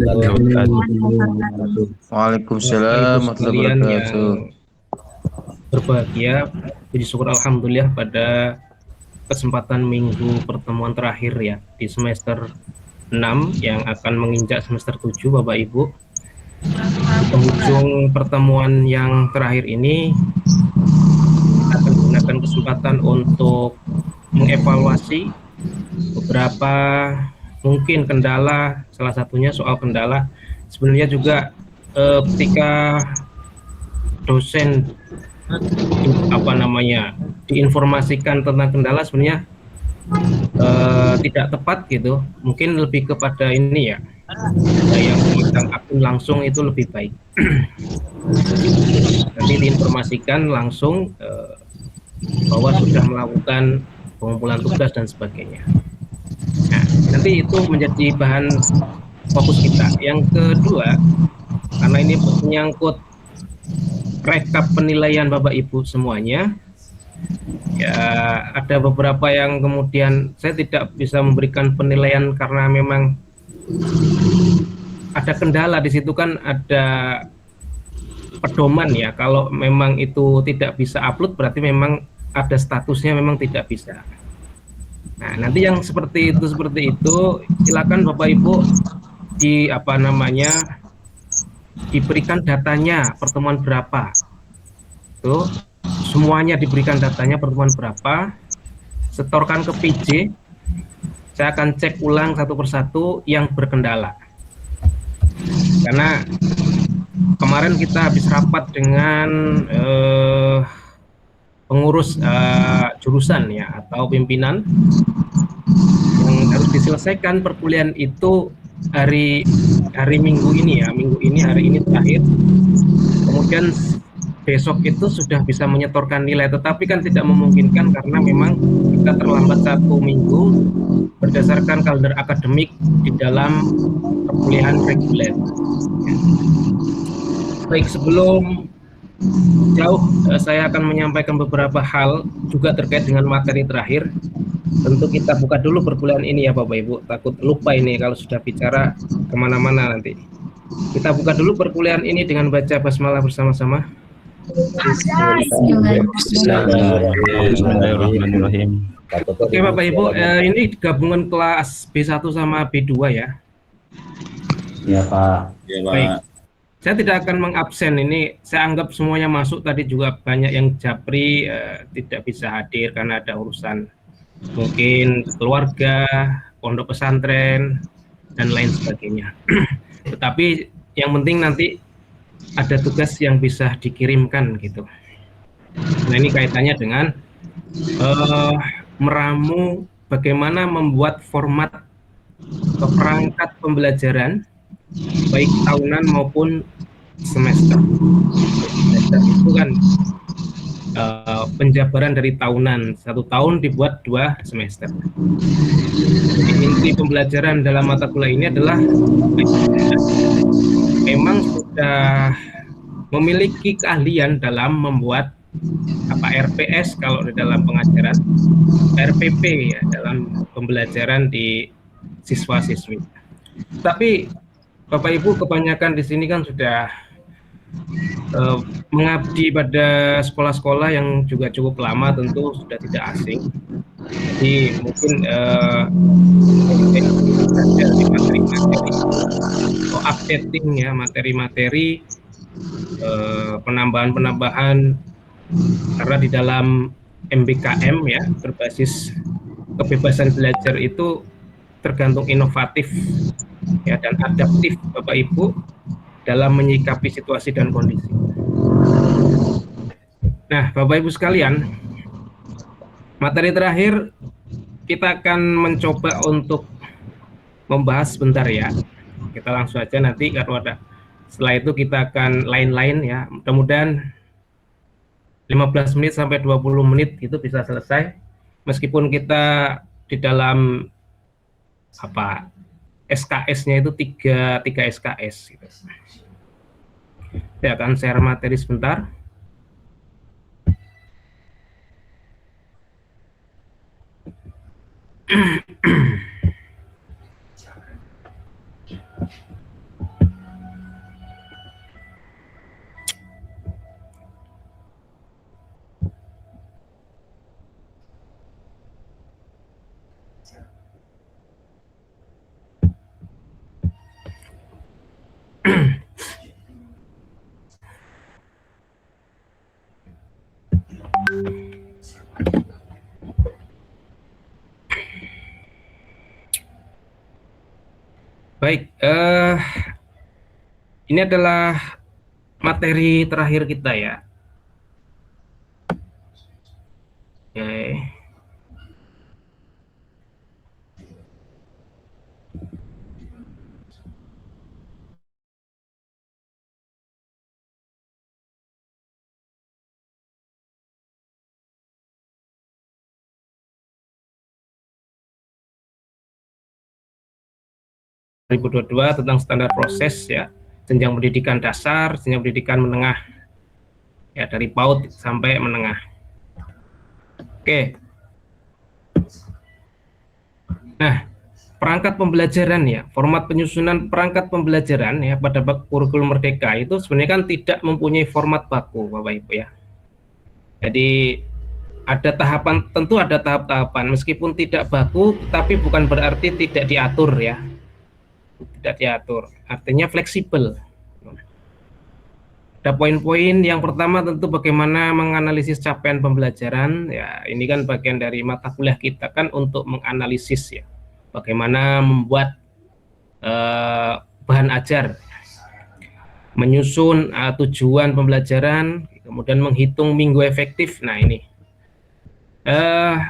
wabarakatuh. Waalaikumsalam Bapak Ibu warahmatullahi sekalian yang wabarakatuh. berbahagia, puji syukur alhamdulillah pada kesempatan minggu pertemuan terakhir ya di semester 6 yang akan menginjak semester 7 Bapak Ibu. Di penghujung pertemuan yang terakhir ini kita akan gunakan kesempatan untuk mengevaluasi beberapa mungkin kendala, salah satunya soal kendala sebenarnya juga ketika dosen diinformasikan tentang kendala sebenarnya tidak tepat gitu, mungkin lebih kepada ini ya, ada yang memegang akun langsung itu lebih baik. Nanti diinformasikan langsung bahwa sudah melakukan pengumpulan tugas dan sebagainya. Nah, nanti itu menjadi bahan fokus kita. Yang kedua, karena ini menyangkut rekap penilaian Bapak Ibu semuanya, ya ada beberapa yang kemudian saya tidak bisa memberikan penilaian karena memang ada kendala di situ, kan ada pedoman ya, kalau memang itu tidak bisa upload berarti memang ada statusnya memang tidak bisa. Nah, nanti yang seperti itu silakan Bapak Ibu diberikan datanya pertemuan berapa. Tuh, semuanya diberikan datanya pertemuan berapa, setorkan ke PJ, saya akan cek ulang satu persatu yang berkendala. Karena kemarin kita habis rapat dengan pengurus jurusan ya atau pimpinan yang harus diselesaikan perkuliahan itu hari Minggu ini ya, Minggu ini hari ini terakhir. Kemudian besok itu sudah bisa menyetorkan nilai, tetapi kan tidak memungkinkan karena memang kita terlambat 1 minggu berdasarkan kalender akademik di dalam perkuliahan reguler. Baik, sebelum jauh saya akan menyampaikan beberapa hal juga terkait dengan materi terakhir. Tentu kita buka dulu perkuliahan ini ya Bapak Ibu, takut lupa ini kalau sudah bicara kemana-mana nanti. Kita buka dulu perkuliahan ini dengan baca basmalah bersama-sama. Bismillahirrahmanirrahim. Oke Bapak Ibu, ini gabungan kelas B1 sama B2 ya. Ya Pak. Ya Baik, Pak. saya tidak akan mengabsen ini, saya anggap semuanya masuk. Tadi juga banyak yang japri tidak bisa hadir karena ada urusan mungkin keluarga, pondok pesantren, dan lain sebagainya. Tetapi yang penting nanti ada tugas yang bisa dikirimkan gitu. Nah, ini kaitannya dengan meramu bagaimana membuat format atau perangkat pembelajaran baik tahunan maupun semester. Semester itu kan penjabaran dari tahunan, 1 tahun dibuat 2 semester. Jadi inti pembelajaran dalam mata kuliah ini adalah memang sudah memiliki keahlian dalam membuat RPS kalau di dalam pengajaran, RPP ya dalam pembelajaran di siswa-siswi. Tapi Bapak Ibu kebanyakan di sini kan sudah mengabdi pada sekolah-sekolah yang juga cukup lama, tentu sudah tidak asing. Jadi mungkin materi-materi atau updating ya materi-materi, penambahan-penambahan, karena di dalam MBKM ya berbasis kebebasan belajar itu tergantung inovatif ya dan adaptif Bapak Ibu dalam menyikapi situasi dan kondisi. Nah, Bapak Ibu sekalian, materi terakhir kita akan mencoba untuk membahas sebentar ya. Kita langsung aja nanti kalau ada. Setelah itu kita akan lain-lain ya. Mudah-mudahan 15 menit sampai 20 menit itu bisa selesai. Meskipun kita di dalam SKS-nya itu tiga SKS gitu. Saya akan share materi sebentar. Baik, ini adalah materi terakhir kita ya. Oke. 2022 tentang standar proses ya, jenjang pendidikan dasar, jenjang pendidikan menengah ya, dari PAUD sampai menengah. Oke. Nah, perangkat pembelajaran ya, format penyusunan perangkat pembelajaran ya pada kurikulum Merdeka itu sebenarnya kan tidak mempunyai format baku, Bapak Ibu ya. Jadi ada tahapan, tentu ada tahap-tahapan, meskipun tidak baku, tapi bukan berarti tidak diatur ya. Tidak diatur, artinya fleksibel. Ada poin-poin. Yang pertama tentu bagaimana menganalisis capaian pembelajaran ya, ini kan bagian dari mata kuliah kita kan untuk menganalisis ya, bagaimana membuat bahan ajar, menyusun tujuan pembelajaran, kemudian menghitung minggu efektif. Nah ini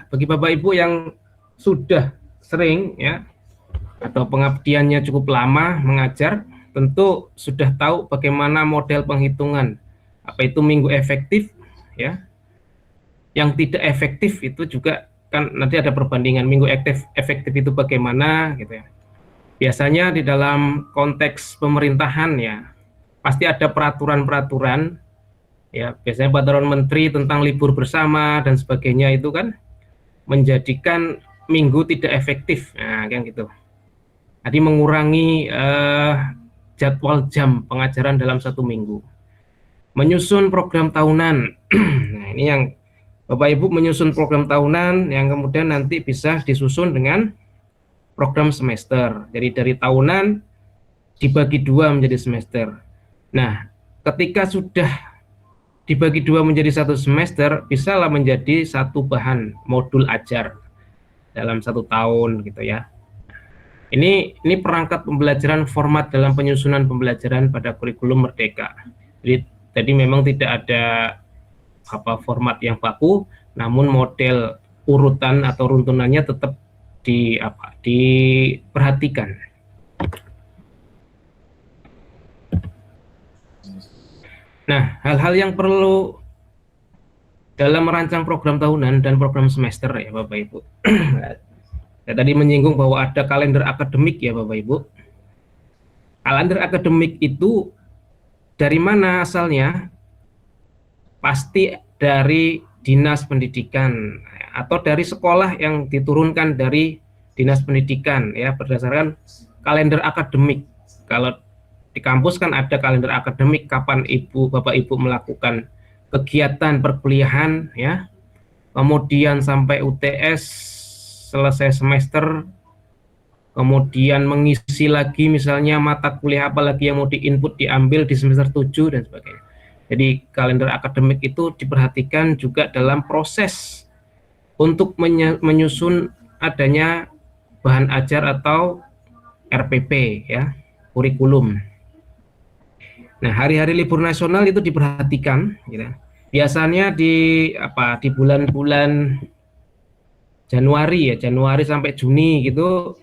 bagi Bapak Ibu yang sudah sering ya, atau pengabdiannya cukup lama mengajar, tentu sudah tahu bagaimana model penghitungan apa itu minggu efektif ya. Yang tidak efektif itu juga kan nanti ada perbandingan minggu efektif itu bagaimana gitu ya. Biasanya di dalam konteks pemerintahan ya pasti ada peraturan-peraturan ya, biasanya peraturan menteri tentang libur bersama dan sebagainya, itu kan menjadikan minggu tidak efektif. Nah kan gitu. Jadi mengurangi jadwal jam pengajaran dalam satu minggu. Menyusun program tahunan. Nah ini yang Bapak Ibu menyusun program tahunan yang kemudian nanti bisa disusun dengan program semester. Jadi dari tahunan dibagi dua menjadi semester. Nah ketika sudah dibagi dua menjadi satu semester, bisalah menjadi satu bahan modul ajar dalam satu tahun gitu ya. Ini perangkat pembelajaran format dalam penyusunan pembelajaran pada kurikulum Merdeka. Jadi memang tidak ada format yang baku, namun model urutan atau runtunannya tetap diperhatikan. Nah, hal-hal yang perlu dalam merancang program tahunan dan program semester ya Bapak Ibu. Saya tadi menyinggung bahwa ada kalender akademik ya Bapak Ibu. Kalender akademik itu dari mana asalnya? Pasti dari dinas pendidikan atau dari sekolah yang diturunkan dari dinas pendidikan ya, berdasarkan kalender akademik. Kalau di kampus kan ada kalender akademik, kapan Bapak Ibu melakukan kegiatan perkuliahan ya, kemudian sampai UTS selesai semester, kemudian mengisi lagi misalnya mata kuliah apa lagi yang mau diinput diambil di semester 7 dan sebagainya. Jadi kalender akademik itu diperhatikan juga dalam proses untuk menyusun adanya bahan ajar atau RPP ya, kurikulum. Nah, hari-hari libur nasional itu diperhatikan gitu. Biasanya di bulan-bulan Januari ya, Januari sampai Juni gitu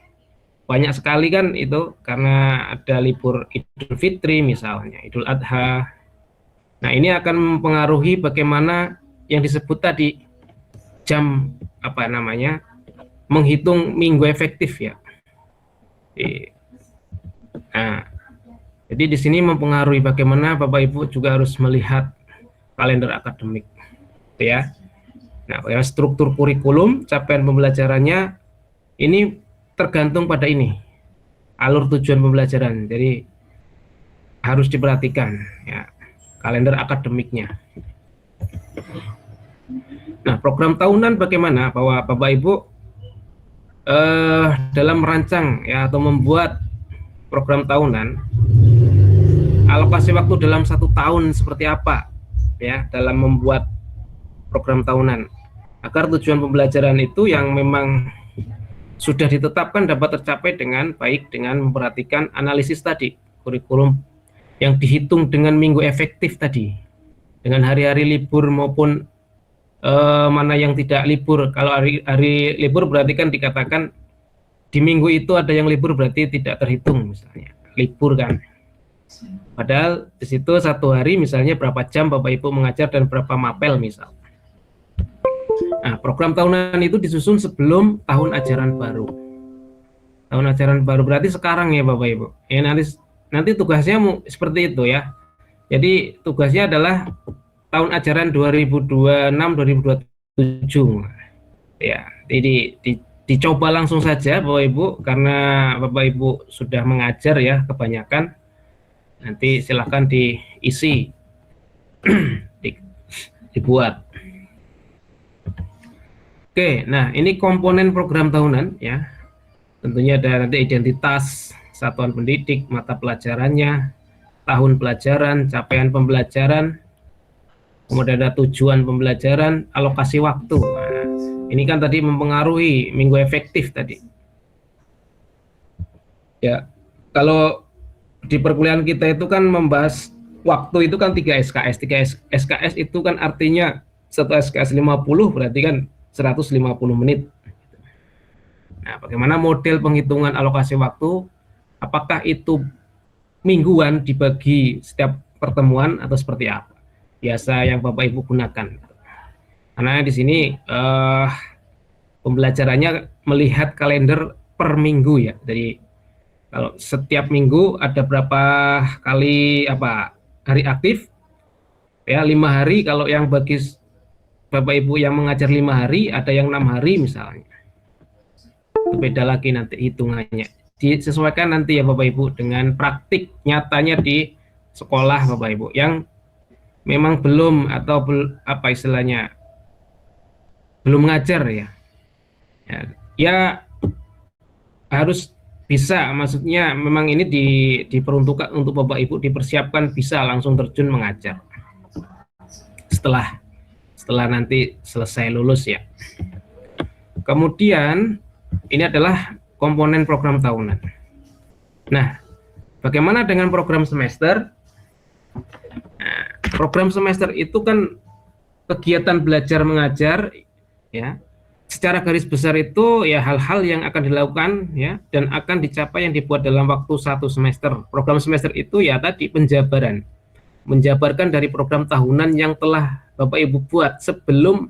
banyak sekali kan itu, karena ada libur Idul Fitri misalnya, Idul Adha. Nah ini akan mempengaruhi bagaimana yang disebut tadi jam menghitung minggu efektif ya. Nah jadi di sini mempengaruhi bagaimana Bapak Ibu juga harus melihat kalender akademik ya. Nah, struktur kurikulum, capaian pembelajarannya ini tergantung pada ini, alur tujuan pembelajaran. Jadi harus diperhatikan ya, kalender akademiknya. Nah, program tahunan bagaimana? Bahwa Bapak Ibu dalam merancang ya atau membuat program tahunan, alokasi waktu dalam satu tahun seperti apa ya dalam membuat program tahunan, agar tujuan pembelajaran itu yang memang sudah ditetapkan dapat tercapai dengan baik dengan memperhatikan analisis tadi, kurikulum yang dihitung dengan minggu efektif tadi, dengan hari-hari libur maupun mana yang tidak libur. Kalau hari libur berarti kan dikatakan di minggu itu ada yang libur, berarti tidak terhitung misalnya libur kan. Padahal di situ satu hari misalnya berapa jam Bapak Ibu mengajar dan berapa mapel misal. Nah, program tahunan itu disusun sebelum tahun ajaran baru. Tahun ajaran baru berarti sekarang ya Bapak Ibu. Ya nanti tugasnya seperti itu ya. Jadi tugasnya adalah tahun ajaran 2026-2027. Ya, jadi dicoba langsung saja Bapak Ibu, karena Bapak Ibu sudah mengajar ya kebanyakan. Nanti silahkan diisi, dibuat. Oke, nah ini komponen program tahunan ya. Tentunya ada nanti identitas satuan pendidik, mata pelajarannya, tahun pelajaran, capaian pembelajaran, kemudian ada tujuan pembelajaran, alokasi waktu. Nah, ini kan tadi mempengaruhi minggu efektif tadi. Ya, kalau di perkuliahan kita itu kan membahas waktu itu kan 3 SKS. 3 SKS itu kan artinya satu SKS 50 berarti kan 150 menit. Nah, bagaimana model penghitungan alokasi waktu? Apakah itu mingguan dibagi setiap pertemuan atau seperti apa? Biasa yang Bapak Ibu gunakan. Karena di sini pembelajarannya melihat kalender per minggu ya. Jadi kalau setiap minggu ada berapa kali hari aktif ya, 5 hari. Kalau yang bagi Bapak Ibu yang mengajar 5 hari, ada yang 6 hari misalnya. Itu beda lagi nanti hitungannya. Disesuaikan nanti ya Bapak Ibu dengan praktik nyatanya di sekolah Bapak Ibu yang memang belum atau istilahnya belum mengajar ya. Ya harus bisa, maksudnya memang ini diperuntukkan untuk Bapak Ibu dipersiapkan bisa langsung terjun mengajar setelah nanti selesai lulus ya. Kemudian ini adalah komponen program tahunan. Nah, bagaimana dengan program semester? Nah, program semester itu kan kegiatan belajar mengajar ya. Secara garis besar itu ya hal-hal yang akan dilakukan ya dan akan dicapai yang dibuat dalam waktu 1 semester. Program semester itu ya tadi menjabarkan dari program tahunan yang telah Bapak Ibu buat sebelum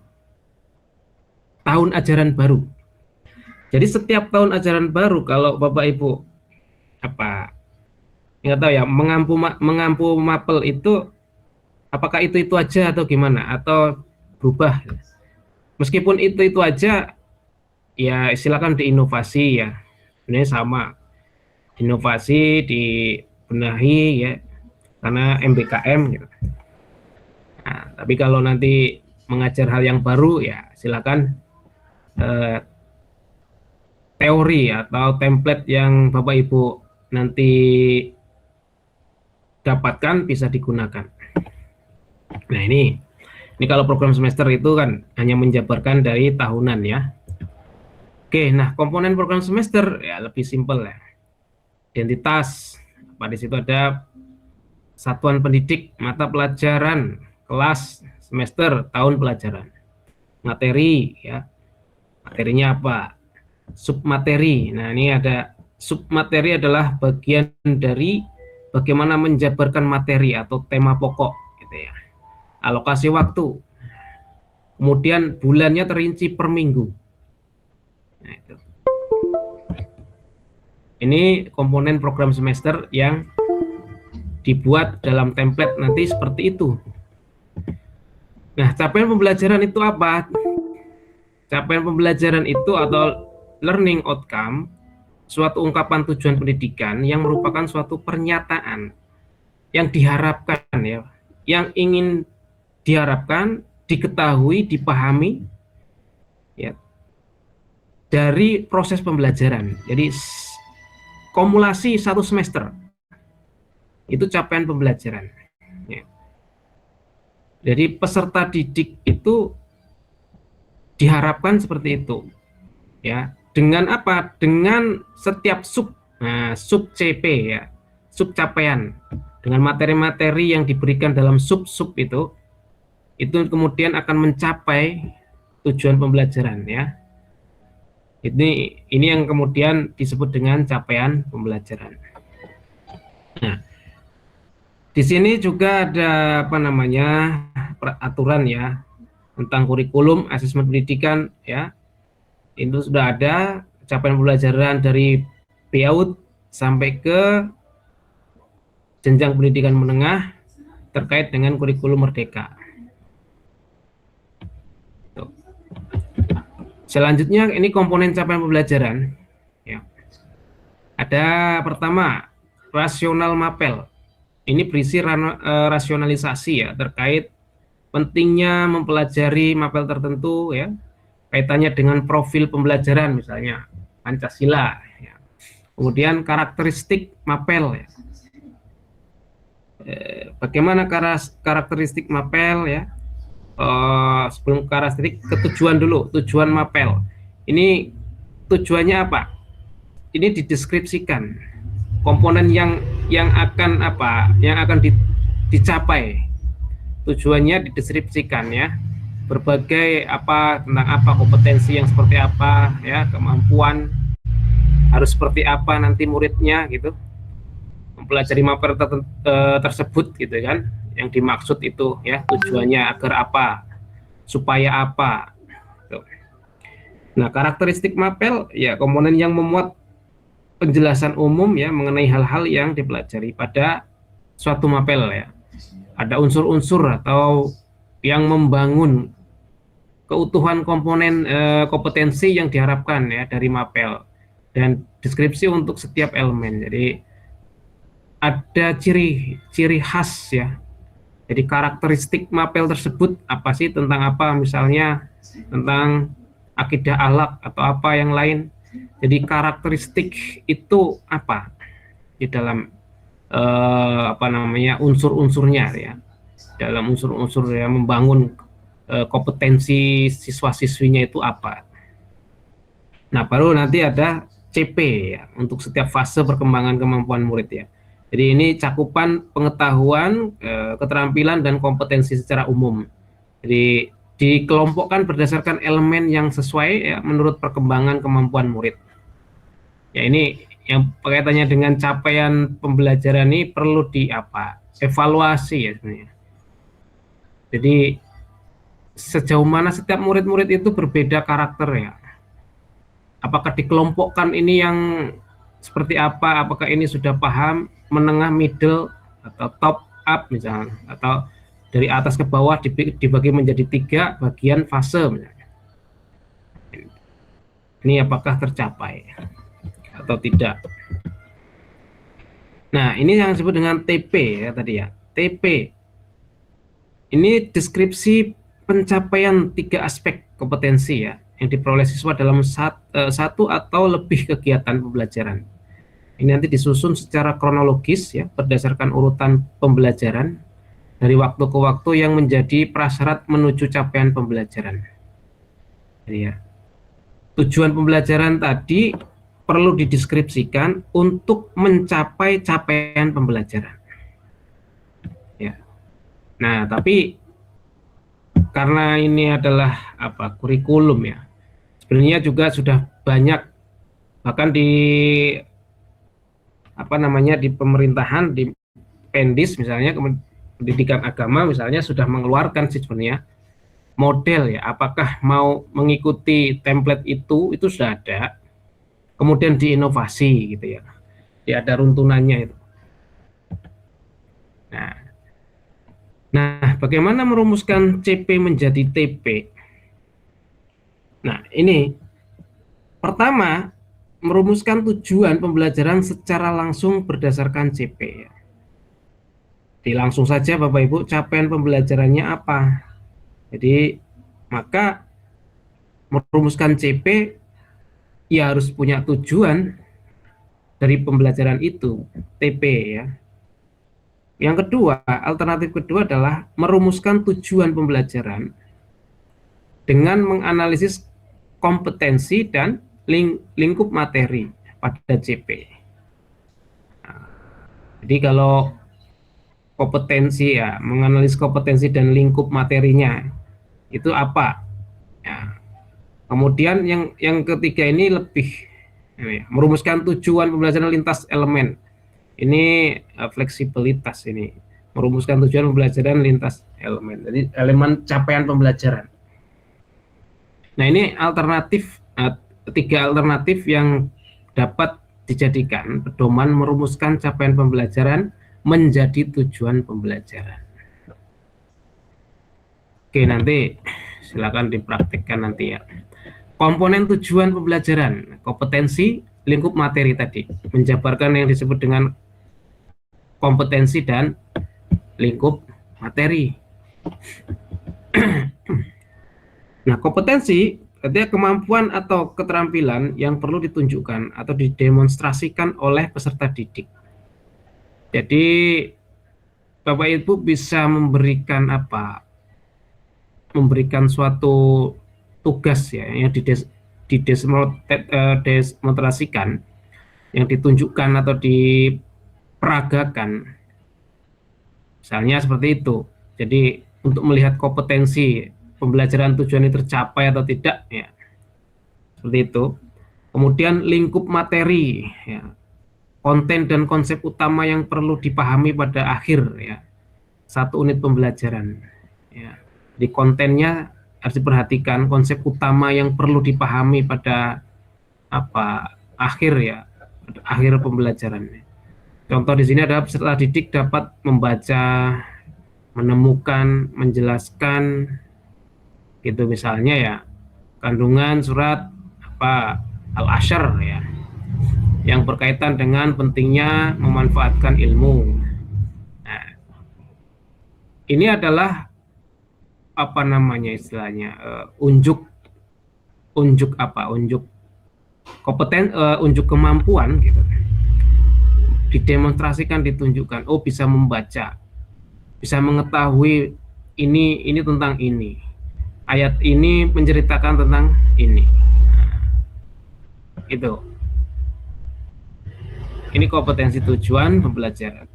tahun ajaran baru. Jadi setiap tahun ajaran baru kalau Bapak Ibu nggak tahu ya mengampu mapel itu apakah itu aja atau gimana atau berubah. Meskipun itu aja ya silakan diinovasi ya. Ini sama inovasi dibenahi ya karena MBKM gitu. Nah, tapi kalau nanti mengajar hal yang baru ya silakan teori atau template yang Bapak Ibu nanti dapatkan bisa digunakan. Nah ini kalau program semester itu kan hanya menjabarkan dari tahunan ya. Oke, nah komponen program semester ya lebih simpel ya. Identitas, di situ ada satuan pendidik, mata pelajaran, kelas, semester, tahun pelajaran. Materi ya, materinya apa? Submateri. Nah ini ada submateri adalah bagian dari bagaimana menjabarkan materi atau tema pokok gitu ya. Alokasi waktu, kemudian bulannya terinci per minggu. Nah, itu. Ini komponen program semester yang dibuat dalam template nanti seperti itu. Nah, capaian pembelajaran itu apa? Capaian pembelajaran itu atau learning outcome, suatu ungkapan tujuan pendidikan yang merupakan suatu pernyataan yang diharapkan ya, yang ingin diharapkan, diketahui, dipahami ya dari proses pembelajaran. Jadi kumulasi 1 semester itu capaian pembelajaran ya. Jadi peserta didik itu diharapkan seperti itu ya. dengan apa? Dengan setiap sub, nah, sub CP ya, sub capaian. Dengan materi-materi yang diberikan dalam sub-sub itu kemudian akan mencapai tujuan pembelajaran ya. Ini yang kemudian disebut dengan capaian pembelajaran. Nah, di sini juga ada apa namanya peraturan ya tentang kurikulum asesmen pendidikan ya. Itu sudah ada capaian pembelajaran dari PAUD sampai ke jenjang pendidikan menengah terkait dengan kurikulum merdeka. Selanjutnya ini komponen capaian pembelajaran ya. Ada pertama rasional mapel. Ini berisi rasionalisasi ya terkait pentingnya mempelajari mapel tertentu ya, kaitannya dengan profil pembelajaran misalnya Pancasila ya. Kemudian karakteristik mapel ya. Bagaimana karakteristik mapel ya? Sebelum karakteristik, ketujuan dulu, tujuan mapel. Ini tujuannya apa? Ini dideskripsikan komponen yang akan apa? Yang akan dicapai. Tujuannya dideskripsikan ya. Berbagai apa tentang apa kompetensi yang seperti apa ya, kemampuan harus seperti apa nanti muridnya gitu. Mempelajari mapel tersebut gitu kan, yang dimaksud itu ya, tujuannya agar apa, supaya apa gitu. Nah, karakteristik mapel ya komponen yang memuat penjelasan umum ya mengenai hal-hal yang dipelajari pada suatu mapel ya. Ada unsur-unsur atau yang membangun keutuhan komponen kompetensi yang diharapkan ya dari mapel, dan deskripsi untuk setiap elemen. Jadi ada ciri khas ya. Jadi karakteristik mapel tersebut apa sih, tentang apa, misalnya tentang akidah akhlak atau apa yang lain. Jadi karakteristik itu apa di dalam apa namanya unsur-unsurnya ya. Dalam unsur-unsur yang membangun kompetensi siswa-siswinya itu apa. Nah, baru nanti ada CP ya untuk setiap fase perkembangan kemampuan murid ya. Jadi ini cakupan pengetahuan, keterampilan, dan kompetensi secara umum. Jadi dikelompokkan berdasarkan elemen yang sesuai ya, menurut perkembangan kemampuan murid. Ya, ini yang kaitannya dengan capaian pembelajaran ini perlu evaluasi ya sebenarnya. Jadi sejauh mana setiap murid-murid itu berbeda karakter ya. Apakah dikelompokkan ini yang seperti apa, apakah ini sudah paham, menengah, middle, atau top up misalnya, atau dari atas ke bawah dibagi menjadi 3 bagian fase misalnya. Ini apakah tercapai atau tidak. Nah, ini yang disebut dengan TP ya tadi ya. TP ini deskripsi pencapaian 3 aspek kompetensi ya yang diperoleh siswa dalam satu atau lebih kegiatan pembelajaran. Ini nanti disusun secara kronologis ya, berdasarkan urutan pembelajaran dari waktu ke waktu yang menjadi prasyarat menuju capaian pembelajaran. Jadi ya, tujuan pembelajaran tadi perlu dideskripsikan untuk mencapai capaian pembelajaran. Ya. Nah, tapi karena ini adalah kurikulum ya, sebenarnya juga sudah banyak, bahkan di di pemerintahan, di Pendis misalnya, pendidikan agama misalnya sudah mengeluarkan sebenarnya model ya, apakah mau mengikuti template itu sudah ada, kemudian diinovasi gitu ya. Jadi ada runtunannya itu. Nah, bagaimana merumuskan CP menjadi TP? Nah, ini pertama, merumuskan tujuan pembelajaran secara langsung berdasarkan CP ya. Jadi langsung saja Bapak Ibu, capaian pembelajarannya apa. Jadi maka merumuskan CP ya harus punya tujuan dari pembelajaran itu, TP ya. Yang kedua, alternatif kedua adalah merumuskan tujuan pembelajaran dengan menganalisis kompetensi dan lingkup materi pada CP. Nah, jadi kalau kompetensi ya, menganalisis kompetensi dan lingkup materinya itu apa? Ya. Kemudian yang ketiga ini lebih merumuskan tujuan pembelajaran lintas elemen. Ini fleksibilitas ini, merumuskan tujuan pembelajaran lintas elemen. Jadi elemen capaian pembelajaran. Nah, ini alternatif, tiga alternatif yang dapat dijadikan pedoman merumuskan capaian pembelajaran menjadi tujuan pembelajaran. Oke, nanti silakan dipraktikkan nanti ya. Komponen tujuan pembelajaran, kompetensi, lingkup materi tadi, menjabarkan yang disebut dengan kompetensi dan lingkup materi. Nah, kompetensi artinya kemampuan atau keterampilan yang perlu ditunjukkan atau didemonstrasikan oleh peserta didik. Jadi Bapak Ibu bisa memberikan apa? Memberikan suatu tugas ya yang didemonstrasikan, yang ditunjukkan atau diperagakan. Misalnya seperti itu. Jadi untuk melihat kompetensi pembelajaran tujuan ini tercapai atau tidak ya. Seperti itu. Kemudian lingkup materi ya. Konten dan konsep utama yang perlu dipahami pada akhir ya. Satu unit pembelajaran ya. Di kontennya harus diperhatikan konsep utama yang perlu dipahami pada akhir ya, akhir pembelajaran. Contoh di sini adalah peserta didik dapat membaca, menemukan, menjelaskan, gitu misalnya ya, kandungan surat Al-Asyr ya, yang berkaitan dengan pentingnya memanfaatkan ilmu. Nah, ini adalah istilahnya unjuk unjuk kemampuan gitu, didemonstrasikan, ditunjukkan. Oh, bisa membaca, bisa mengetahui ini tentang ini, ayat ini menceritakan tentang ini. Nah, itu ini kompetensi tujuan pembelajaran.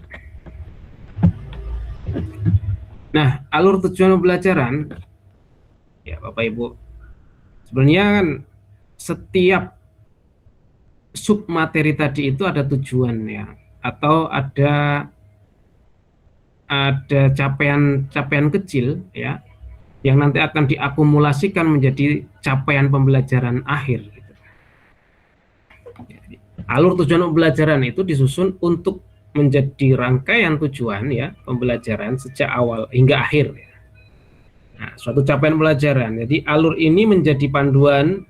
Nah, alur tujuan pembelajaran ya Bapak Ibu, sebenarnya kan setiap sub materi tadi itu ada tujuan ya, atau ada capaian kecil ya, yang nanti akan diakumulasikan menjadi capaian pembelajaran akhir gitu. Alur tujuan pembelajaran itu disusun untuk menjadi rangkaian tujuan ya pembelajaran sejak awal hingga akhir ya. Nah, suatu capaian pembelajaran. Jadi alur ini menjadi panduan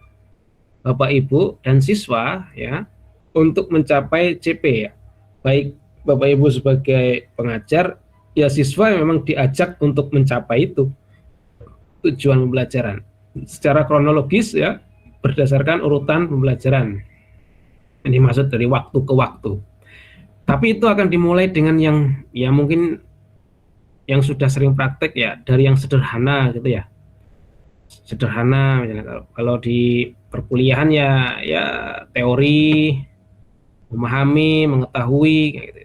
Bapak Ibu dan siswa ya untuk mencapai CP ya. Baik Bapak Ibu sebagai pengajar ya, siswa memang diajak untuk mencapai itu tujuan pembelajaran secara kronologis ya, berdasarkan urutan pembelajaran. Ini maksud dari waktu ke waktu. Tapi itu akan dimulai dengan yang ya mungkin yang sudah sering praktek ya, dari yang sederhana gitu ya. Sederhana misalnya kalau di perkuliahan ya teori, memahami, mengetahui kayak gitu.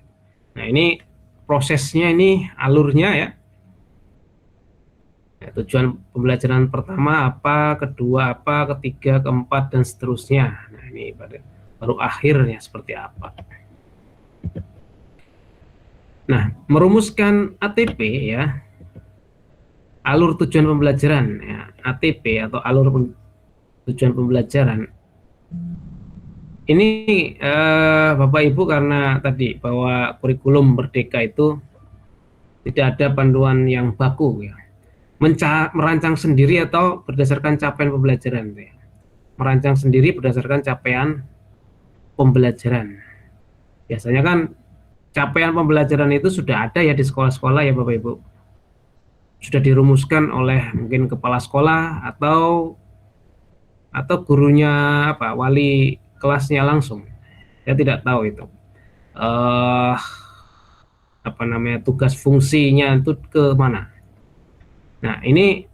Nah, ini prosesnya, ini alurnya ya. Ya, tujuan pembelajaran pertama apa, kedua apa, ketiga, keempat dan seterusnya. Nah, ini baru akhirnya seperti apa. Nah, merumuskan ATP ya, alur tujuan pembelajaran ya, ATP atau alur tujuan pembelajaran. Ini Bapak Ibu, karena tadi bahwa kurikulum Merdeka itu tidak ada panduan yang baku ya. Merancang sendiri atau berdasarkan capaian pembelajaran ya. Merancang sendiri berdasarkan capaian pembelajaran. Biasanya kan capaian pembelajaran itu sudah ada ya di sekolah-sekolah ya Bapak Ibu. Sudah dirumuskan oleh mungkin kepala sekolah atau gurunya wali kelasnya langsung. Saya tidak tahu itu. Tugas fungsinya itu ke mana. Nah, ini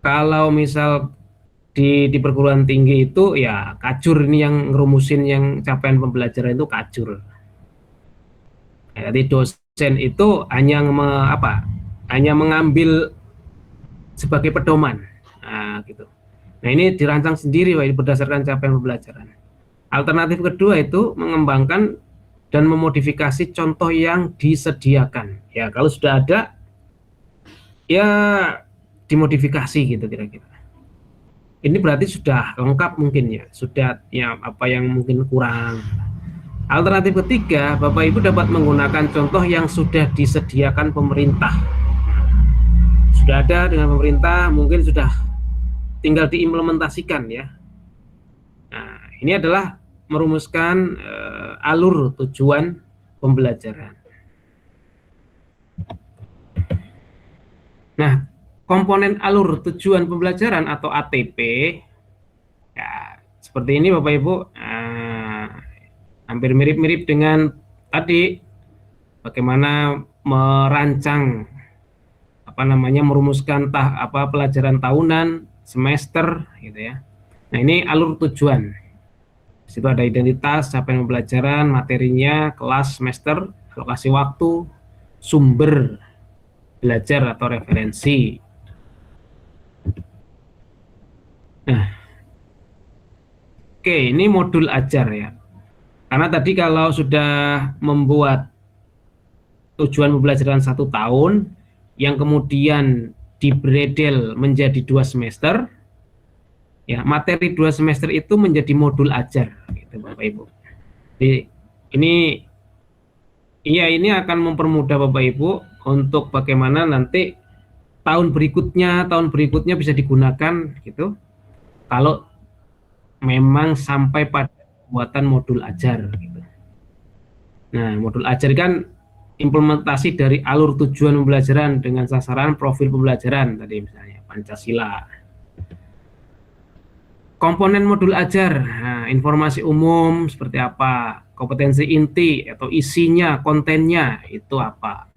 kalau misal di perguruan tinggi itu ya kacur, ini yang ngerumusin yang capaian pembelajaran itu kacur. Jadi dosen itu hanya mengambil sebagai pedoman, nah gitu. Nah ini dirancang sendiri berdasarkan capaian pembelajaran. Alternatif kedua itu mengembangkan dan memodifikasi contoh yang disediakan. Ya kalau sudah ada ya dimodifikasi gitu kira-kira. Ini berarti sudah lengkap mungkin ya, sudah ya apa yang mungkin kurang. Alternatif ketiga, Bapak Ibu dapat menggunakan contoh yang sudah disediakan pemerintah. Sudah ada dengan pemerintah, mungkin sudah tinggal diimplementasikan ya. Nah, ini adalah merumuskan alur tujuan pembelajaran. Nah, komponen alur tujuan pembelajaran atau ATP ya seperti ini Bapak Ibu, hampir mirip-mirip dengan tadi bagaimana merancang merumuskan pelajaran tahunan, semester gitu ya. Nah, ini alur tujuan. Di situ ada identitas, capaian pembelajaran, materinya, kelas, semester, alokasi waktu, sumber belajar atau referensi. Nah, oke, ini modul ajar ya. Karena tadi kalau sudah membuat tujuan pembelajaran 1 tahun, yang kemudian dibredel menjadi 2 semester, ya materi 2 semester itu menjadi modul ajar, gitu Bapak Ibu. Jadi ini akan mempermudah Bapak Ibu untuk bagaimana nanti tahun berikutnya bisa digunakan gitu. Kalau memang sampai pada pembuatan modul ajar gitu. Nah, modul ajar kan implementasi dari alur tujuan pembelajaran dengan sasaran profil pembelajaran tadi misalnya Pancasila. Komponen modul ajar, nah, informasi umum seperti apa, kompetensi inti atau isinya, kontennya itu apa.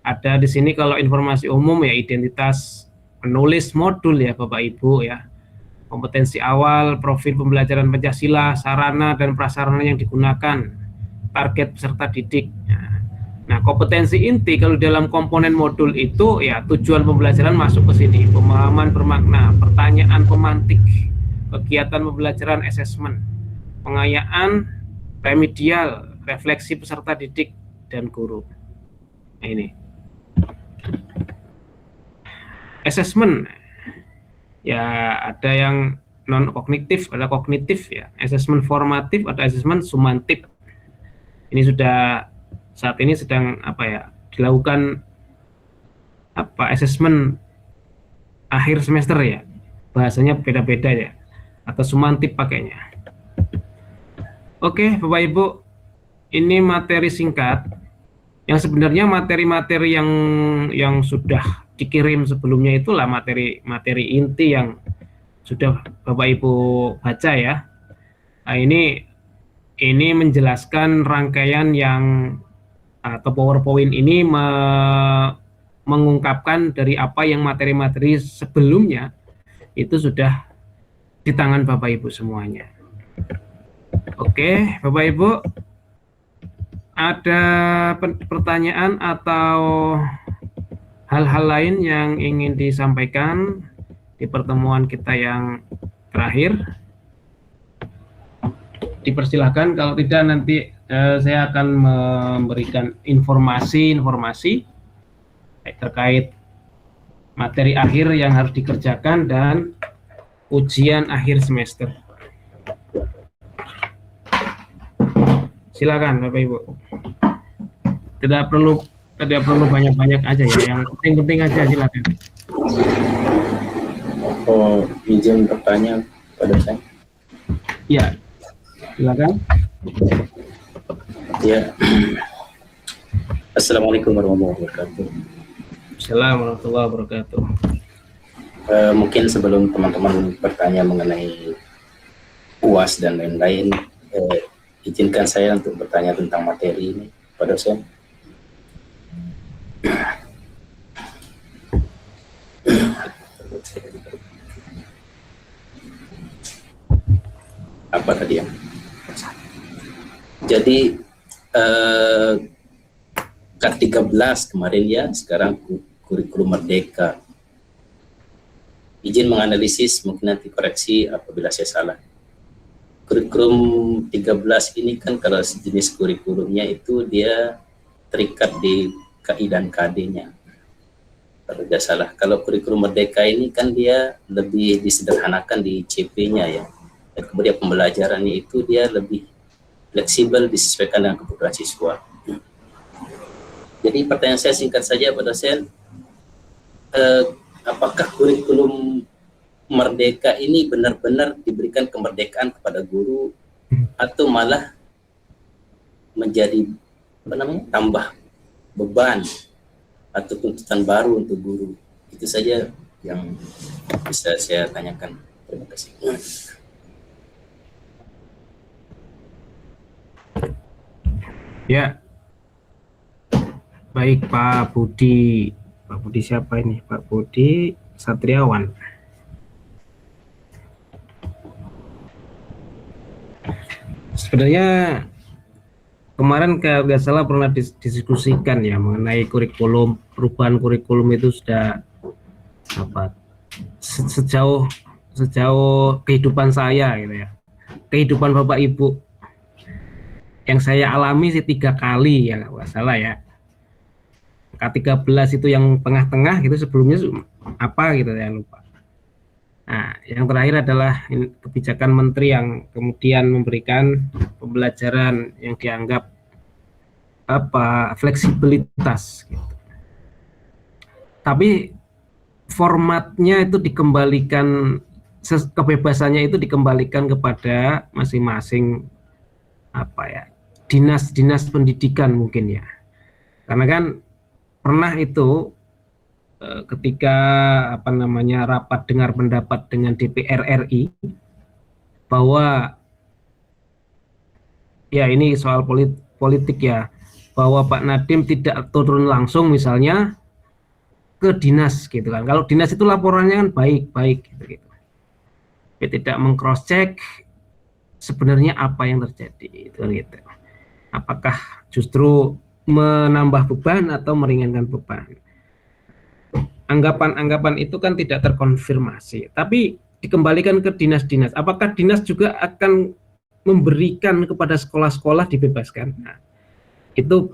Ada di sini kalau informasi umum ya identitas penulis modul ya Bapak Ibu ya. Kompetensi awal, profil pembelajaran Pancasila, sarana dan prasarana yang digunakan, target peserta didik. Nah, kompetensi inti kalau dalam komponen modul itu ya tujuan pembelajaran masuk ke sini, pemahaman bermakna, pertanyaan pemantik, kegiatan pembelajaran asesmen, pengayaan remedial, refleksi peserta didik dan guru. Nah, ini asesmen ya ada yang non kognitif, ada kognitif ya, asesmen formatif, ada asesmen sumantif. Ini sudah saat ini sedang dilakukan asesmen akhir semester ya, bahasanya beda-beda ya, atau sumantif pakainya. Oke Bapak Ibu, ini materi singkat yang sebenarnya materi-materi yang sudah dikirim sebelumnya itulah materi inti yang sudah Bapak Ibu baca ya. Nah, ini menjelaskan rangkaian yang atau PowerPoint ini mengungkapkan dari apa yang materi-materi sebelumnya itu sudah di tangan Bapak Ibu semuanya. Oke, Bapak Ibu, ada pertanyaan atau hal-hal lain yang ingin disampaikan di pertemuan kita yang terakhir? Dipersilahkan, kalau tidak nanti saya akan memberikan informasi terkait materi akhir yang harus dikerjakan dan ujian akhir semester. Silakan Bapak Ibu. Tidak perlu banyak-banyak aja ya, yang penting-penting aja silakan. Oh, izin bertanya pada saya. Ya, silakan. Ya. Assalamualaikum warahmatullahi wabarakatuh. Assalamualaikum warahmatullahi wabarakatuh. Mungkin sebelum teman-teman bertanya mengenai UAS dan lain-lain, izinkan saya untuk bertanya tentang materi ini pada dosen. apa tadi ya? Jadi K13 kemarin ya, sekarang kurikulum merdeka. Izin menganalisis, mungkin nanti koreksi apabila saya salah. Kurikulum 13 ini kan kalau sejenis kurikulumnya itu dia terikat di KI dan KD-nya. Kalau tidak salah. Kalau kurikulum merdeka ini kan dia lebih disederhanakan di CP-nya ya. Dan kemudian pembelajarannya itu dia lebih fleksibel disesuaikan dengan kebutuhan siswa. Jadi pertanyaan saya singkat saja Pak dosen, apakah kurikulum merdeka ini benar-benar diberikan kemerdekaan kepada guru atau malah menjadi tambah beban atau tuntutan baru untuk guru? Itu saja yang bisa saya tanyakan. Terima kasih. Ya, baik Pak Budi. Pak Budi siapa ini? Pak Budi Satriawan. Sebenarnya kemarin kalau nggak salah pernah didiskusikan ya mengenai kurikulum, perubahan kurikulum itu sudah apa sejauh kehidupan saya gitu ya, kehidupan Bapak Ibu yang saya alami sih 3 kali ya nggak salah ya. K13 itu yang tengah-tengah gitu, sebelumnya apa gitu ya lupa. Nah, yang terakhir adalah kebijakan menteri yang kemudian memberikan pembelajaran yang dianggap fleksibilitas gitu. Tapi formatnya itu dikembalikan, kebebasannya itu dikembalikan kepada masing-masing dinas-dinas pendidikan mungkin ya. Karena kan pernah itu ketika rapat dengar pendapat dengan DPR RI bahwa ya ini soal politik ya, bahwa Pak Nadiem tidak turun langsung misalnya ke dinas gitu kan. Kalau dinas itu laporannya kan baik-baik gitu. Dia tidak meng-cross check sebenarnya apa yang terjadi itu gitu. Apakah justru menambah beban atau meringankan beban? Anggapan-anggapan itu kan tidak terkonfirmasi, tapi dikembalikan ke dinas-dinas. Apakah dinas juga akan memberikan kepada sekolah-sekolah dibebaskan? Nah, itu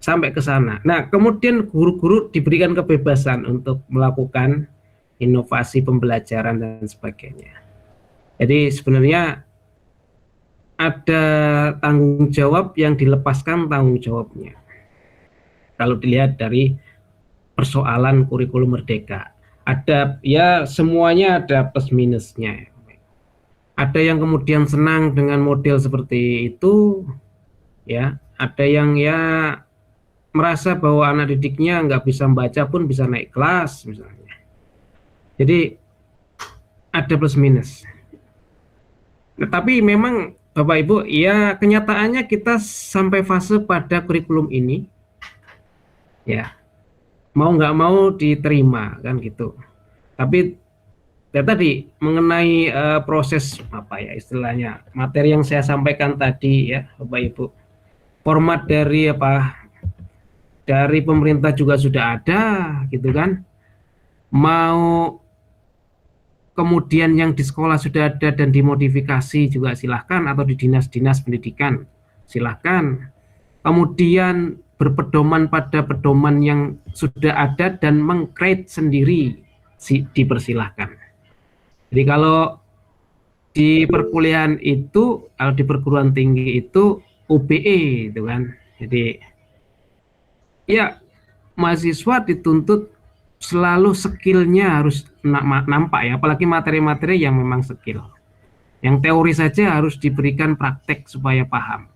sampai ke sana. Nah, kemudian guru-guru diberikan kebebasan untuk melakukan inovasi pembelajaran dan sebagainya. Jadi sebenarnya ada tanggung jawab yang dilepaskan tanggung jawabnya. Kalau dilihat dari persoalan kurikulum merdeka, ada ya semuanya ada plus minusnya. Ada yang kemudian senang dengan model seperti itu, ya. Ada yang ya merasa bahwa anak didiknya nggak bisa membaca pun bisa naik kelas misalnya. Jadi ada plus minus. Nah, tapi memang Bapak Ibu, ya kenyataannya kita sampai fase pada kurikulum ini, ya mau nggak mau diterima kan gitu. Tapi ya tadi mengenai proses istilahnya materi yang saya sampaikan tadi ya Bapak Ibu, format dari dari pemerintah juga sudah ada gitu kan. Mau kemudian yang di sekolah sudah ada dan dimodifikasi juga silahkan, atau di dinas-dinas pendidikan silahkan. Kemudian berpedoman pada pedoman yang sudah ada dan meng-create sendiri dipersilahkan. Jadi kalau di perkuliahan itu, kalau di perguruan tinggi itu UBE itu kan. Jadi ya mahasiswa dituntut selalu skillnya harus nampak ya, apalagi materi-materi yang memang skill. Yang teori saja harus diberikan praktek supaya paham.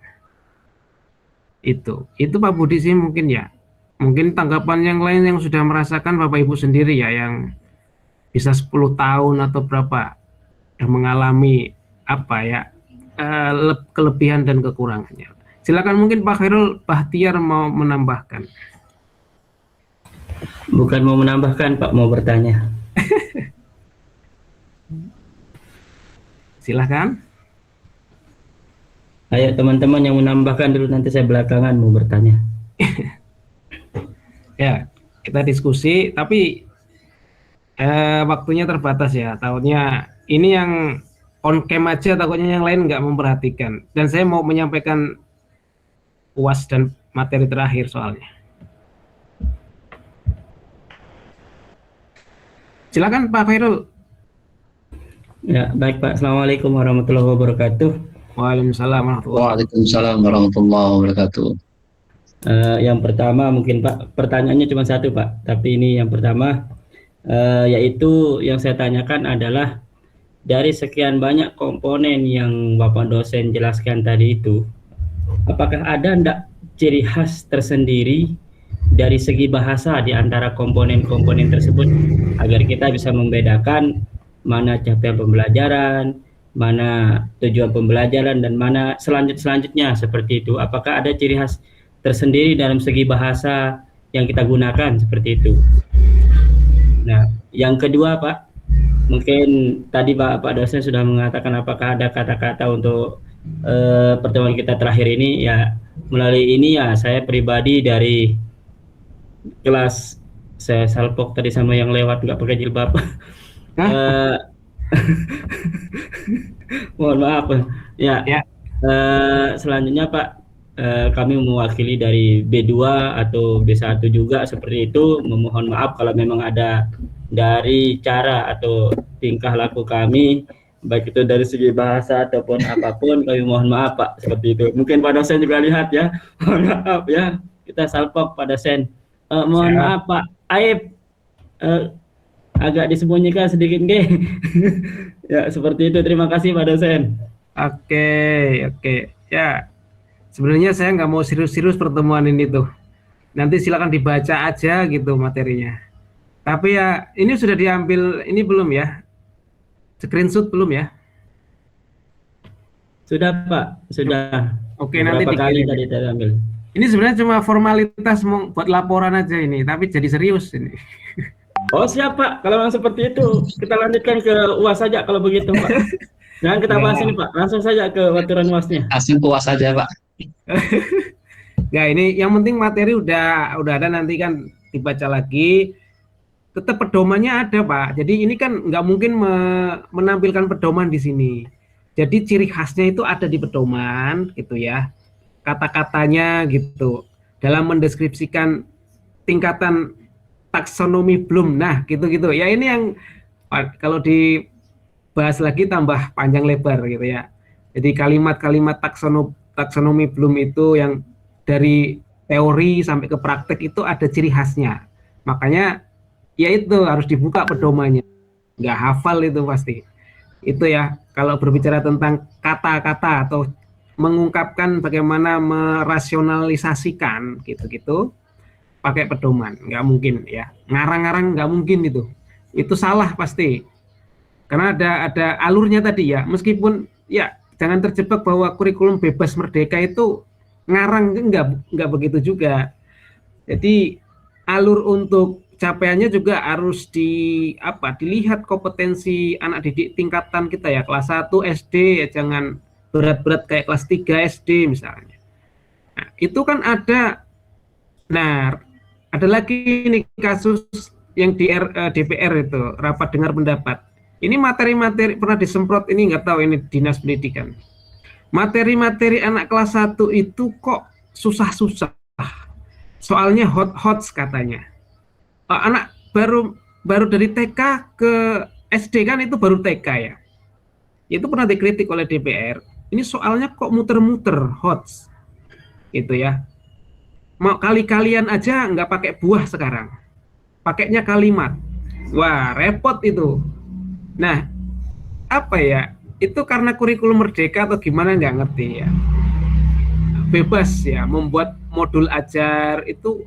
Itu Pak Budi sih mungkin ya. Mungkin tanggapan yang lain yang sudah merasakan Bapak Ibu sendiri ya, yang bisa 10 tahun atau berapa sudah mengalami kelebihan dan kekurangannya. Silakan mungkin Pak Khairul Bahtiar mau menambahkan. Bukan mau menambahkan, Pak, mau bertanya. Silakan. Ayo teman-teman yang menambahkan dulu, nanti saya belakangan mau bertanya. Ya, kita diskusi, tapi waktunya terbatas ya. Tahunnya ini yang on cam aja, takutnya yang lain nggak memperhatikan. Dan saya mau menyampaikan UAS dan materi terakhir soalnya. Silakan Pak Khairul. Ya, baik Pak. Assalamualaikum warahmatullahi wabarakatuh. Waalaikumsalam warahmatullahi wabarakatuh. Waalaikumsalam warahmatullahi wabarakatuh. Yang pertama mungkin Pak, pertanyaannya cuma satu Pak, tapi ini yang pertama, yaitu yang saya tanyakan adalah dari sekian banyak komponen yang Bapak dosen jelaskan tadi itu, apakah ada ndak ciri khas tersendiri dari segi bahasa di antara komponen-komponen tersebut agar kita bisa membedakan mana capaian pembelajaran, mana tujuan pembelajaran, dan mana selanjutnya seperti itu. Apakah ada ciri khas tersendiri dalam segi bahasa yang kita gunakan seperti itu? Nah, yang kedua Pak, mungkin tadi Pak dosen sudah mengatakan apakah ada kata-kata untuk pertemuan kita terakhir ini. Ya, melalui ini ya saya pribadi dari kelas, saya salpok tadi sama yang lewat nggak pakai jilbab. Mohon maaf ya. Selanjutnya Pak, kami mewakili dari B2 atau B1 juga seperti itu, memohon maaf kalau memang ada dari cara atau tingkah laku kami, baik itu dari segi bahasa ataupun apapun, kami mohon maaf Pak, seperti itu. Mungkin Pak dosen juga lihat ya, mohon maaf ya, kita salpok Pak dosen. Mohon maaf Pak Aib, agak disembunyikan sedikit nggih. Ya, seperti itu. Terima kasih Pak dosen. Oke. Ya, sebenarnya saya nggak mau serius-serius pertemuan ini tuh. Nanti silakan dibaca aja gitu materinya. Tapi ya, ini sudah diambil, ini belum ya? Screenshot belum ya? Sudah Pak, sudah. Oke, nanti kali tadi saya ambil. Ini sebenarnya cuma formalitas buat laporan aja ini, tapi jadi serius ini. Oh siap Pak, kalau memang seperti itu kita lanjutkan ke UAS saja kalau begitu Pak. Jangan kita bahas ini Pak, langsung saja ke aturan UASnya. Langsung puas saja Pak. Ya, ini yang penting materi udah ada, nanti kan dibaca lagi. Tetap pedomannya ada Pak. Jadi ini kan nggak mungkin menampilkan pedoman di sini. Jadi ciri khasnya itu ada di pedoman gitu ya. Kata-katanya gitu. Dalam mendeskripsikan tingkatan taksonomi Bloom. Nah, gitu-gitu. Ya ini yang kalau dibahas lagi tambah panjang lebar gitu ya. Jadi kalimat-kalimat taksonomi Bloom itu yang dari teori sampai ke praktek itu ada ciri khasnya. Makanya ya itu harus dibuka pedomannya. Nggak hafal itu pasti. Itu ya, kalau berbicara tentang kata-kata atau mengungkapkan bagaimana merasionalisasikan gitu-gitu, pakai pedoman, nggak mungkin ya. Ngarang-ngarang nggak mungkin itu salah pasti. Karena ada alurnya tadi ya, meskipun ya jangan terjebak bahwa kurikulum bebas merdeka itu ngarang, nggak begitu juga. Jadi alur untuk capaiannya juga harus dilihat kompetensi anak didik tingkatan kita ya, kelas 1 SD ya, jangan berat-berat kayak kelas 3 SD misalnya. Nah, itu kan ada. Nah, ada lagi nih kasus yang di DPR itu, rapat dengar pendapat. Ini materi-materi pernah disemprot, ini nggak tahu ini Dinas Pendidikan. Materi-materi anak kelas 1 itu kok susah-susah. Soalnya hot katanya. Anak baru dari TK ke SD kan, itu baru TK ya. Itu pernah dikritik oleh DPR. Ini soalnya kok muter-muter hots gitu ya. Mau kali-kalian aja nggak pakai buah sekarang, pakainya kalimat. Wah, repot itu. Nah, apa ya, itu karena kurikulum merdeka atau gimana nggak ngerti ya. Bebas ya membuat modul ajar itu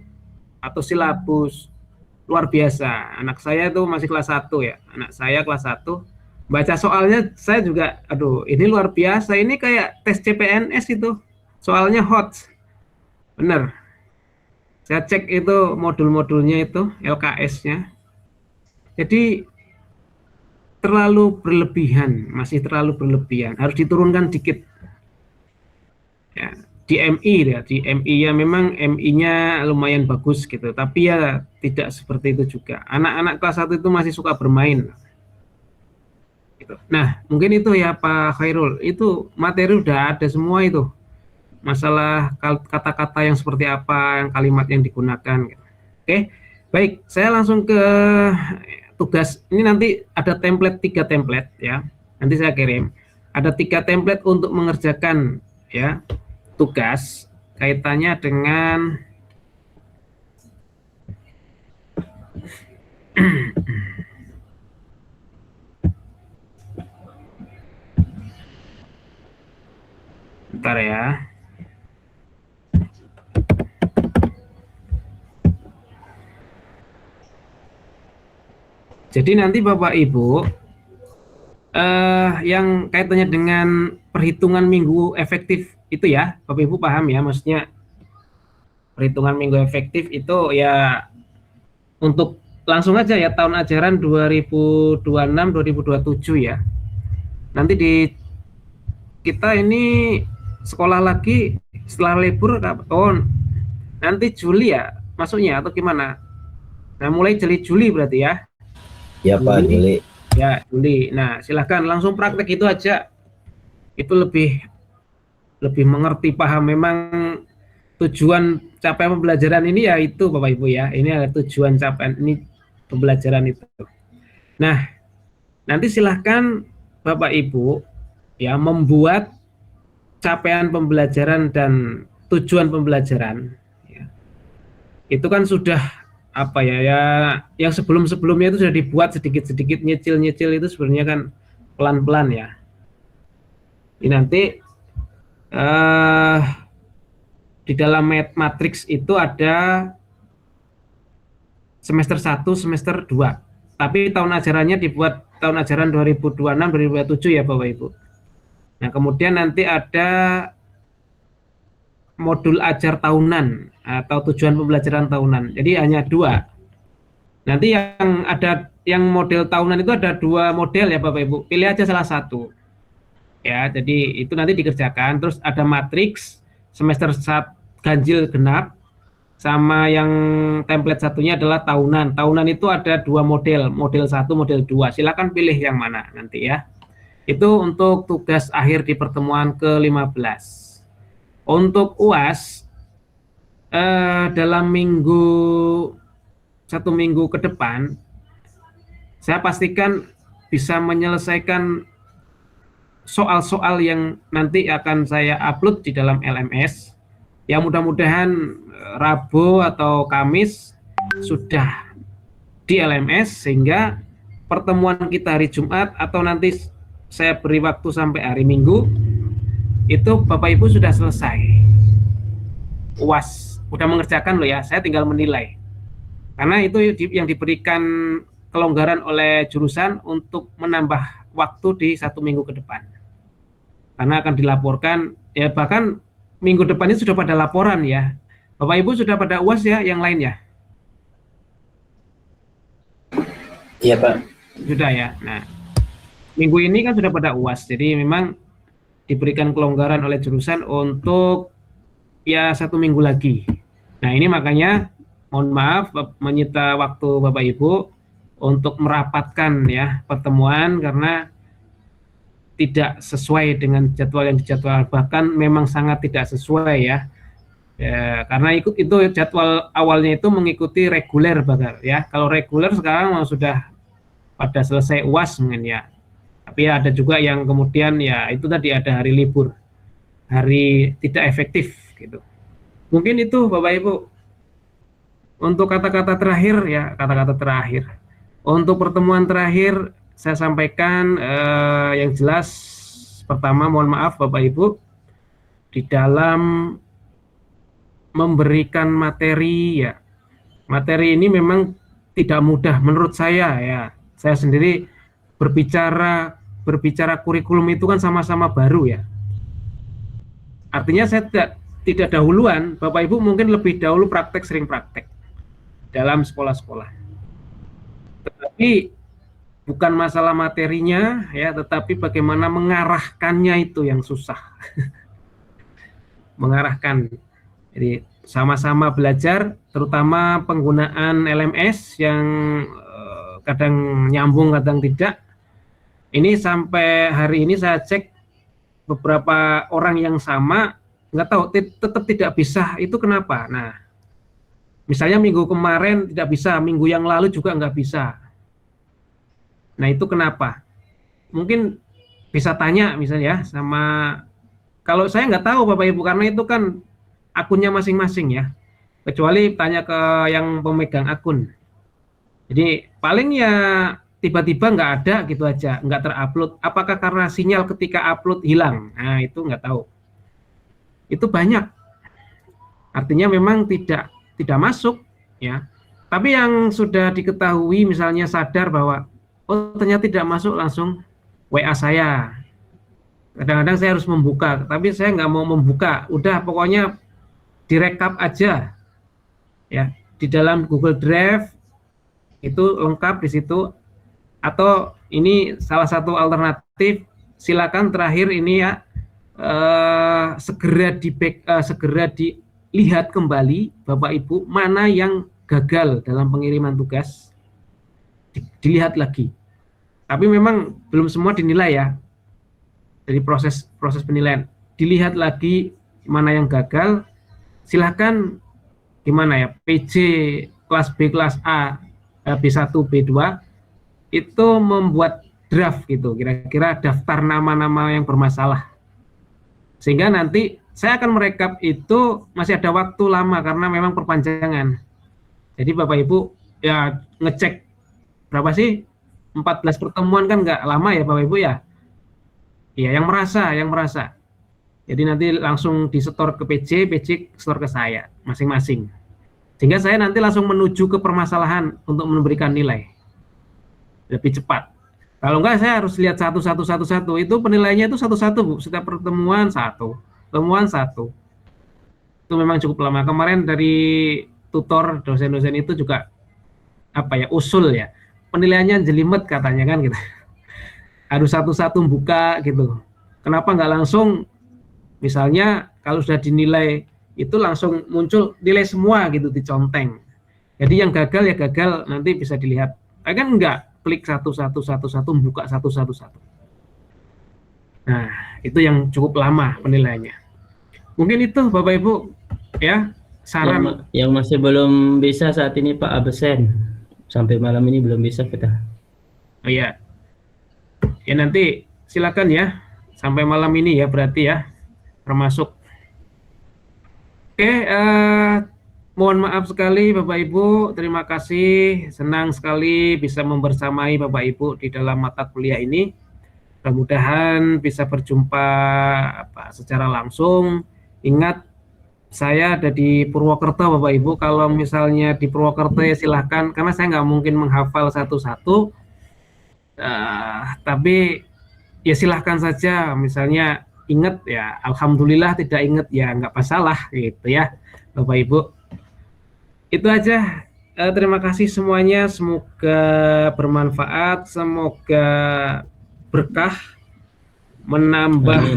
atau silabus, luar biasa. Anak saya itu masih kelas 1 ya, anak saya kelas 1, baca soalnya saya juga, aduh ini luar biasa, ini kayak tes CPNS itu, soalnya hot, bener. Saya cek itu modul-modulnya itu, LKS-nya. Jadi terlalu berlebihan, masih terlalu berlebihan, harus diturunkan dikit. ya di MI ya, di MI ya memang MI-nya lumayan bagus gitu, tapi ya tidak seperti itu juga. Anak-anak kelas 1 itu masih suka bermain gitu. Nah, mungkin itu ya Pak Khairul, itu materi udah ada semua itu. Masalah kata-kata yang seperti apa, yang kalimat yang digunakan gitu. Oke. Baik, saya langsung ke tugas. Ini nanti ada template, 3 template ya. Nanti saya kirim. Ada 3 template untuk mengerjakan ya tugas kaitannya dengan bentar ya. Jadi nanti Bapak Ibu yang kaitannya dengan perhitungan minggu efektif itu ya, Bapak Ibu paham ya, maksudnya perhitungan minggu efektif itu ya untuk langsung aja ya tahun ajaran 2026-2027 ya. Nanti di kita ini sekolah lagi setelah libur, nanti Juli ya masuknya atau gimana? Nah mulai Juli berarti ya. Ya Pak, Juli. Ya Juli. Nah silahkan langsung praktek itu aja. Itu lebih mengerti, paham. Memang tujuan capaian pembelajaran ini ya itu Bapak Ibu ya. Ini adalah tujuan capaian ini pembelajaran itu. Nah nanti silahkan Bapak Ibu ya membuat capaian pembelajaran dan tujuan pembelajaran ya. Itu kan sudah apa ya, yang sebelumnya itu sudah dibuat sedikit-sedikit, nyicil itu sebenarnya kan pelan-pelan ya. Ini nanti di dalam matriks itu ada semester 1, semester 2. Tapi tahun ajarannya dibuat tahun ajaran 2026-2027 ya Bapak Ibu. Nah, kemudian nanti ada modul ajar tahunan atau tujuan pembelajaran tahunan. Jadi hanya 2. Nanti yang model tahunan itu ada 2 model ya Bapak Ibu. Pilih aja salah satu. Ya, jadi itu nanti dikerjakan. Terus ada matriks semester 1 ganjil genap, sama yang template satunya adalah tahunan. Tahunan itu ada 2 model 1, model 2. Silakan pilih yang mana nanti ya. Itu untuk tugas akhir di pertemuan ke-15. Untuk UAS dalam 1 minggu ke depan saya pastikan bisa menyelesaikan soal-soal yang nanti akan saya upload di dalam LMS. Yang mudah-mudahan Rabu atau Kamis sudah di LMS, sehingga pertemuan kita hari Jumat atau nanti saya beri waktu sampai hari Minggu itu Bapak Ibu sudah selesai UAS, udah mengerjakan loh ya, saya tinggal menilai. Karena itu yang diberikan kelonggaran oleh jurusan untuk menambah waktu di 1 minggu ke depan. Karena akan dilaporkan ya, bahkan minggu depan ini sudah pada laporan ya. Bapak Ibu sudah pada UAS ya yang lain ya? Iya Pak. Sudah ya. Nah, minggu ini kan sudah pada UAS, jadi memang diberikan kelonggaran oleh jurusan untuk ya 1 minggu lagi. Nah ini makanya mohon maaf menyita waktu Bapak Ibu untuk merapatkan ya pertemuan, karena tidak sesuai dengan jadwal yang dijadwal, bahkan memang sangat tidak sesuai ya. Karena itu jadwal awalnya itu mengikuti reguler bahkan ya. Kalau reguler sekarang sudah pada selesai UAS mungkin ya. Tapi ada juga yang kemudian ya itu tadi ada hari libur, hari tidak efektif gitu. Mungkin itu Bapak Ibu untuk kata-kata terakhir ya, kata-kata terakhir. Untuk pertemuan terakhir saya sampaikan yang jelas, pertama mohon maaf Bapak Ibu di dalam memberikan materi ya. Materi ini memang tidak mudah menurut saya ya. Saya sendiri berbicara kurikulum itu kan sama-sama baru ya. Artinya saya tidak dahuluan, Bapak Ibu mungkin lebih dahulu sering praktek dalam sekolah-sekolah. Tetapi bukan masalah materinya ya, tetapi bagaimana mengarahkannya itu yang susah. mengarahkan. Jadi sama-sama belajar, terutama penggunaan LMS yang kadang nyambung, kadang tidak. Ini sampai hari ini saya cek beberapa orang yang sama, nggak tahu, tetap tidak bisa. Itu kenapa? Nah, misalnya minggu kemarin tidak bisa, minggu yang lalu juga nggak bisa. Nah, itu kenapa? Mungkin bisa tanya misalnya sama, kalau saya nggak tahu Bapak Ibu, karena itu kan akunnya masing-masing ya. Kecuali tanya ke yang pemegang akun. Jadi paling ya tiba-tiba nggak ada gitu aja, nggak terupload. Apakah karena sinyal ketika upload hilang? Nah, itu nggak tahu. Itu banyak. Artinya memang tidak masuk ya. Tapi yang sudah diketahui misalnya sadar bahwa oh ternyata tidak masuk, langsung WA saya. Kadang-kadang saya harus membuka, tapi saya nggak mau membuka. Udah pokoknya direkap aja ya di dalam Google Drive, itu lengkap di situ. Atau ini salah satu alternatif, silakan terakhir ini ya segera dilihat kembali Bapak Ibu mana yang gagal dalam pengiriman tugas, dilihat lagi. Tapi memang belum semua dinilai ya. Dari proses penilaian dilihat lagi mana yang gagal. Silahkan gimana ya, PJ kelas B, kelas A, B1, B2 itu membuat draft gitu, kira-kira daftar nama-nama yang bermasalah, sehingga nanti saya akan merekap itu masih ada waktu lama karena memang perpanjangan. Jadi Bapak Ibu ya ngecek berapa sih, 14 pertemuan kan nggak lama ya Bapak Ibu ya. Iya, yang merasa. Jadi nanti langsung disetor ke PJ setor ke saya masing-masing. Sehingga saya nanti langsung menuju ke permasalahan untuk memberikan nilai. Lebih cepat. Kalau enggak saya harus lihat satu. Itu penilaiannya itu satu-satu Bu. Setiap pertemuan satu. Itu memang cukup lama. Kemarin dari tutor dosen-dosen itu juga usul ya. Penilaiannya jelimet katanya kan gitu. Harus satu-satu buka gitu. Kenapa nggak langsung, misalnya kalau sudah dinilai itu langsung muncul nilai semua gitu, diconteng. Jadi yang gagal ya gagal, nanti bisa dilihat. Kan enggak, klik satu, buka satu. Nah, itu yang cukup lama penilaiannya. Mungkin itu Bapak Ibu ya, saran. Yang masih belum bisa saat ini Pak absen. Sampai malam ini belum bisa kita. Oh iya. Ya nanti silakan ya, sampai malam ini ya berarti ya, termasuk. Oke, mohon maaf sekali Bapak Ibu, terima kasih, senang sekali bisa membersamai Bapak Ibu di dalam mata kuliah ini. Mudah-mudahan bisa berjumpa secara langsung. Ingat, saya ada di Purwokerto Bapak Ibu, kalau misalnya di Purwokerto ya silahkan, karena saya nggak mungkin menghafal satu-satu. Tapi ya silahkan saja, misalnya ingat ya alhamdulillah, tidak ingat ya nggak masalah gitu ya Bapak Ibu. Itu aja, terima kasih semuanya, semoga bermanfaat, semoga berkah, menambah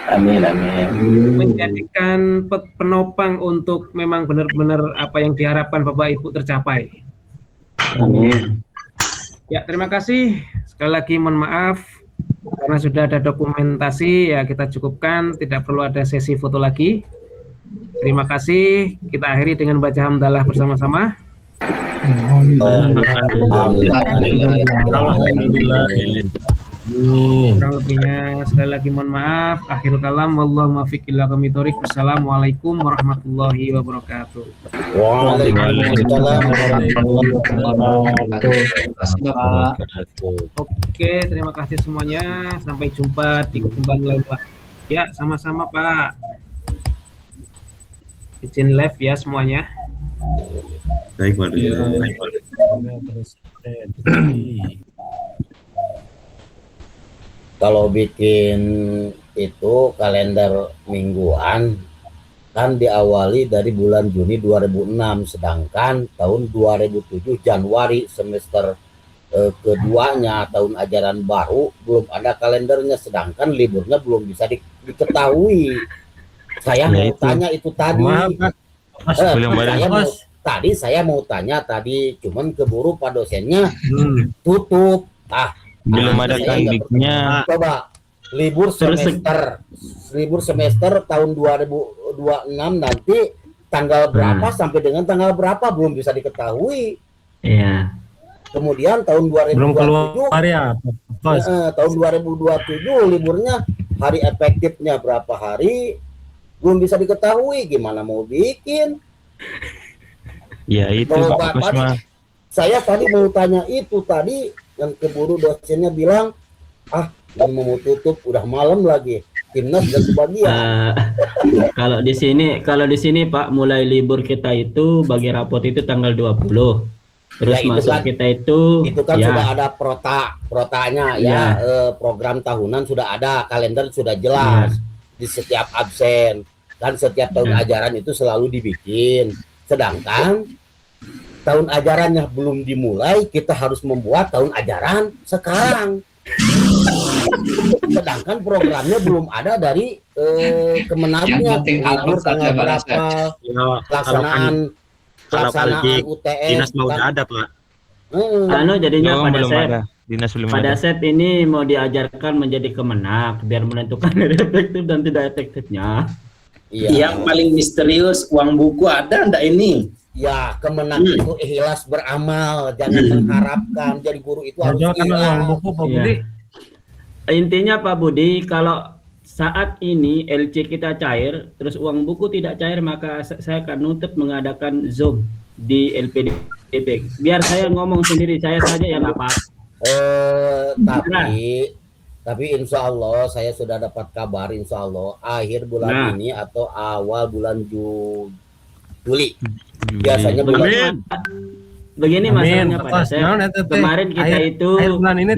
Amin. menjadikan penopang untuk memang benar-benar apa yang diharapkan Bapak Ibu tercapai. Amin. Ya, terima kasih. Sekali lagi mohon maaf karena sudah ada dokumentasi ya, kita cukupkan, tidak perlu ada sesi foto lagi. Terima kasih. Kita akhiri dengan baca hamdalah bersama-sama. Kurang lebihnya sekali lagi mohon maaf. Akhirul kalam, wallahu muwaffiq ila aqwamit thoriq. Wassalamualaikum warahmatullahi wabarakatuh. Waalaikumsalam warahmatullahi wabarakatuh. Oke, terima kasih semuanya. Sampai jumpa di kesempatan lain Pak. Ya, sama-sama Pak. Izin live ya semuanya. Baik, Pak. Kalau bikin itu kalender mingguan kan diawali dari bulan Juni 2006, sedangkan tahun 2007 Januari semester keduanya tahun ajaran baru belum ada kalendernya, sedangkan liburnya belum bisa diketahui. Saya Ya, mau itu. tanya itu tadi. Maaf, Pak. Mas, belum ada. Saya mau tanya tadi, cuman keburu Pak dosennya Hmm. tutup. Belum ada saya nggak tandiknya. Coba libur Terus semester tahun 2026 nanti tanggal berapa sampai dengan tanggal berapa belum bisa diketahui. Iya. Kemudian tahun Belum 2027 keluar ya, Bos. tahun 2027 liburnya hari efektifnya berapa hari belum bisa diketahui, gimana mau bikin. Ya itu Kalau Pak Bos tadi, mah. saya tadi mau tanya itu tadi yang keburu dosennya bilang ini mau tutup udah malam lagi, timnas sudah sebagian. Kalau di sini Pak, mulai libur kita itu bagi rapot itu tanggal 20. Terus Ya, itu masuk kan- kita itu kan ya, sudah ada protanya ya, program tahunan sudah ada, kalender sudah jelas di setiap absen kan, setiap tahun ajaran itu selalu dibikin. Sedangkan tahun ajarannya belum dimulai, kita harus membuat tahun ajaran sekarang. Sedangkan programnya belum ada dari Kemenagnya, Yang penting libur upload saja, tanggal Pak berapa, pelaksanaan UTS Dinas mau kan. udah ada Pak. jadinya Belum, pada belum set ada. Dinas belum pada ada. set ini mau diajarkan menjadi Kemenag biar menentukan efektif dan tidak efektifnya. Iya. Yang paling misterius, uang buku ada ndak ini? Ya, Kemenag itu ikhlas beramal, jangan mengharapkan jadi guru itu harus Jangan karena uang ikhlas. buku, Pak Iya. Budi. Intinya Pak Budi, kalau saat ini LC kita cair, terus uang buku tidak cair, maka saya akan nutup mengadakan Zoom di LPDP. Biar saya ngomong sendiri, saya saja yang apa. Tapi insya Allah saya sudah dapat kabar, insya Allah akhir bulan ini atau awal bulan Juli. Biasanya bulan Begini Amin. masalahnya pada Bos, saya. naon eta teh? Kemarin kita Akhir itu bulan ini